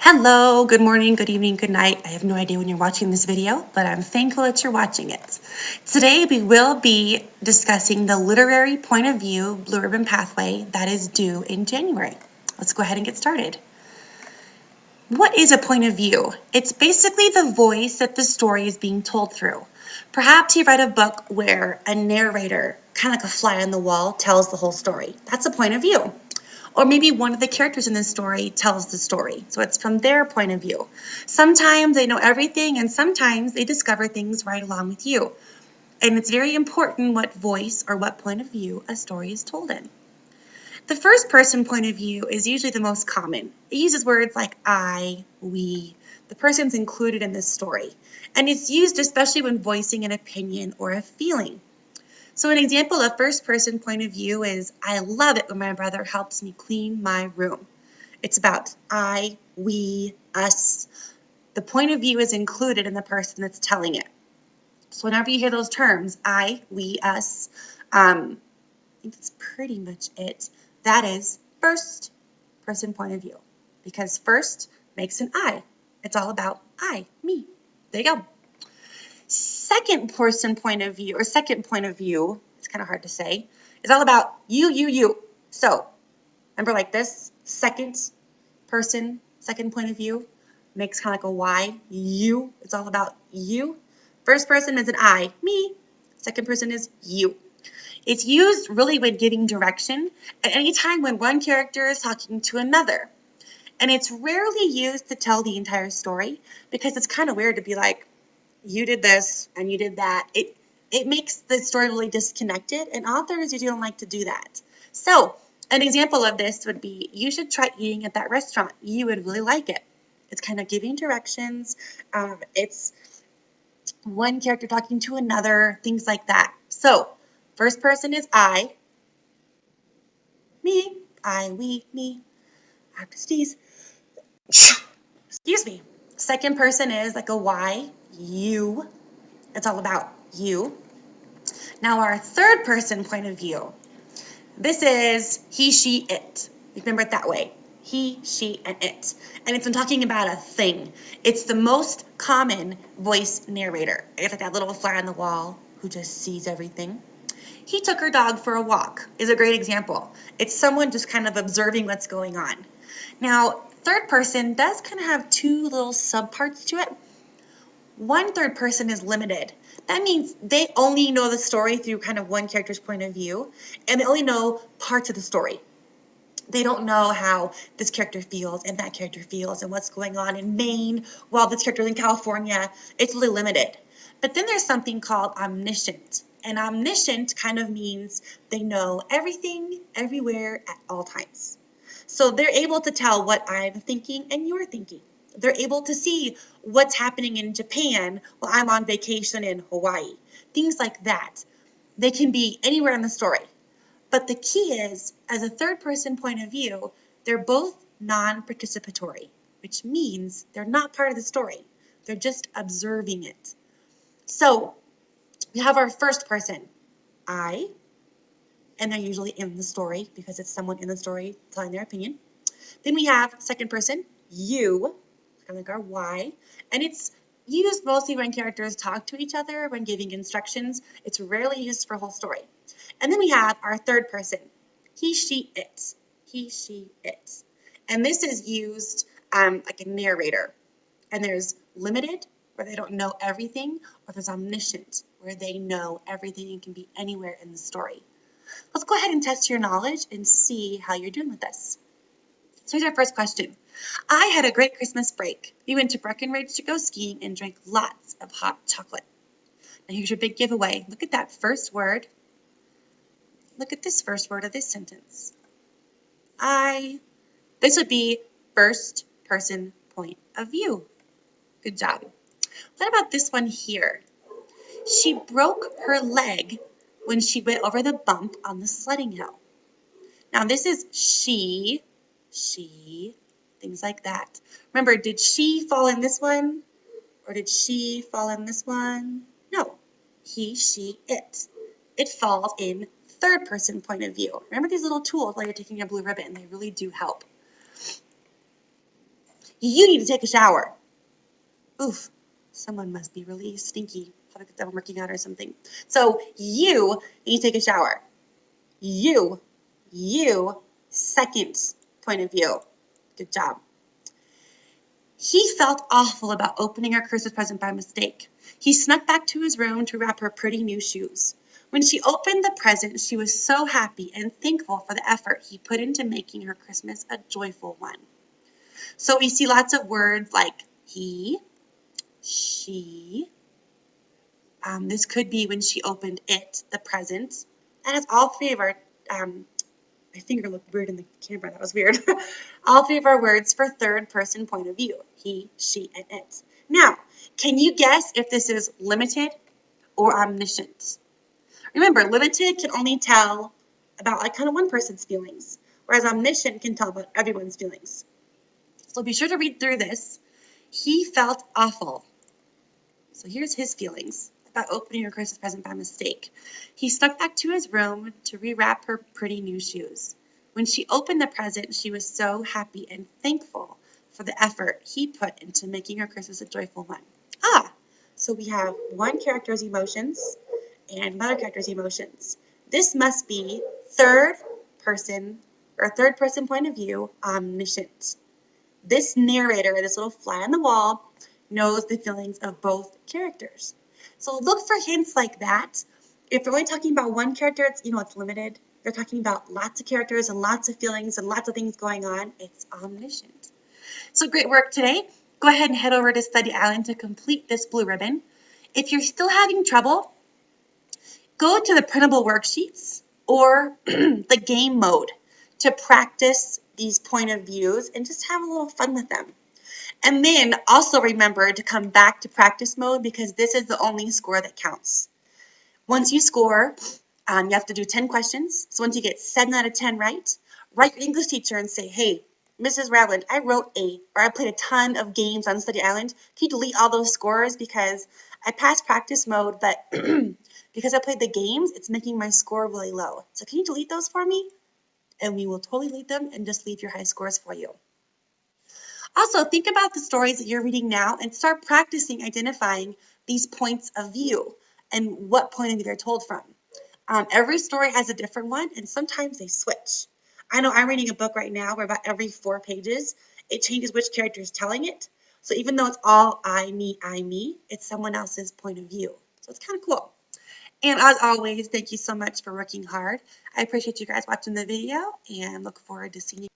Hello, good morning, good evening, good night. I have no idea when you're watching this video, but I'm thankful that you're watching it. Today we will be discussing the literary point of view Blue Ribbon Pathway that is due in January. Let's go ahead and get started. What is a point of view? It's basically the voice that the story is being told through. Perhaps you read a book where a narrator, kind of like a fly on the wall, tells the whole story. That's a point of view. Or maybe one of the characters in the story tells the story. So it's from their point of view. Sometimes they know everything, and sometimes they discover things right along with you. And it's very important what voice or what point of view a story is told in. The first person point of view is usually the most common. It uses words like I, we. The person's included in this story. And it's used especially when voicing an opinion or a feeling. So an example of first-person point of view is, I love it when my brother helps me clean my room. It's about I, we, us. The point of view is included in the person that's telling it. So whenever you hear those terms, I, we, us, I think that's pretty much it. That is first-person point of view, because first makes an I. It's all about I, me. There you go. Second point of view, it's kind of hard to say, is all about you. So, remember like this, second point of view, makes kind of like a Y, you, it's all about you. First person is an I, me. Second person is you. It's used really when giving direction at any time when one character is talking to another. And it's rarely used to tell the entire story because it's kind of weird to be like, you did this and you did that. It makes the story really disconnected, and authors usually don't like to do that. So an example of this would be, you should try eating at that restaurant. You would really like it. It's kind of giving directions. It's one character talking to another, things like that. So first person is I, me, I, we, me. I have to sneeze. Excuse me. Second person is like a Y, you. It's all about you. Now our third person point of view, this is he, she, it. Remember it that way. He, she, and it. And it's when talking about a thing. It's the most common voice narrator. It's like that little fly on the wall who just sees everything. He took her dog for a walk is a great example. It's someone just kind of observing what's going on. Now, third person does kind of have two little subparts to it. One third person is limited. That means they only know the story through kind of one character's point of view, and they only know parts of the story. They don't know how this character feels and that character feels and what's going on in Maine while this character is in California. It's really limited. But then there's something called omniscient. And omniscient kind of means they know everything, everywhere, at all times. So they're able to tell what I'm thinking and you're thinking. They're able to see what's happening in Japan while I'm on vacation in Hawaii. Things like that. They can be anywhere in the story. But the key is, as a third person point of view, they're both non-participatory, which means they're not part of the story. They're just observing it. So we have our first person, I, and they're usually in the story because it's someone in the story telling their opinion. Then we have second person, you, kind of like our Y, and it's used mostly when characters talk to each other, when giving instructions. It's rarely used for a whole story. And then we have our third person, he, she, it. He, she, it. And this is used like a narrator. And there's limited, where they don't know everything, or there's omniscient, where they know everything and can be anywhere in the story. Let's go ahead and test your knowledge and see how you're doing with this. So here's our first question. I had a great Christmas break. We went to Breckenridge to go skiing and drank lots of hot chocolate. Now here's your big giveaway. Look at that first word. Look at this first word of this sentence. This would be first person point of view. Good job. What about this one here? She broke her leg when she went over the bump on the sledding hill. Now this is she, things like that. Remember, did she fall in this one? Or did she fall in this one? No. He, she, it. It falls in third person point of view. Remember these little tools while you're taking your blue ribbon. They really do help. You need to take a shower. Oof, someone must be really stinky. Probably get them working out or something. So you need to take a shower. You, second point of view. Good job. He felt awful about opening her Christmas present by mistake. He snuck back to his room to wrap her pretty new shoes. When she opened the present, she was so happy and thankful for the effort he put into making her Christmas a joyful one. So we see lots of words like he, she. This could be when she opened it, the present. And it's all three of our, my finger looked weird in the camera, that was weird. All three of our words for third person point of view, he, she, and it. Now, can you guess if this is limited or omniscient? Remember, limited can only tell about like kind of one person's feelings, whereas omniscient can tell about everyone's feelings. So be sure to read through this. He felt awful. So here's his feelings about opening her Christmas present by mistake. He snuck back to his room to rewrap her pretty new shoes. When she opened the present, she was so happy and thankful for the effort he put into making her Christmas a joyful one. So we have one character's emotions and another character's emotions. This must be third person point of view, omniscient. This narrator, this little fly on the wall, knows the feelings of both characters. So look for hints like that. If they're only talking about one character, it's limited. They're talking about lots of characters and lots of feelings and lots of things going on. It's omniscient. So great work today. Go ahead and head over to Study Island to complete this blue ribbon. If you're still having trouble, go to the printable worksheets or the game mode to practice these point of views and just have a little fun with them. And then also remember to come back to practice mode because this is the only score that counts. Once you score, you have to do 10 questions. So once you get 7 out of 10 right, write your English teacher and say, hey, Mrs. Rowland, I played a ton of games on Study Island. Can you delete all those scores because I passed practice mode, but because I played the games, it's making my score really low. So can you delete those for me? And we will totally delete them and just leave your high scores for you. Also, think about the stories that you're reading now and start practicing identifying these points of view and what point of view they're told from. Every story has a different one, and sometimes they switch. I know I'm reading a book right now where about every 4 pages, it changes which character is telling it. So even though it's all I, me, it's someone else's point of view. So it's kind of cool. And as always, thank you so much for working hard. I appreciate you guys watching the video and look forward to seeing you.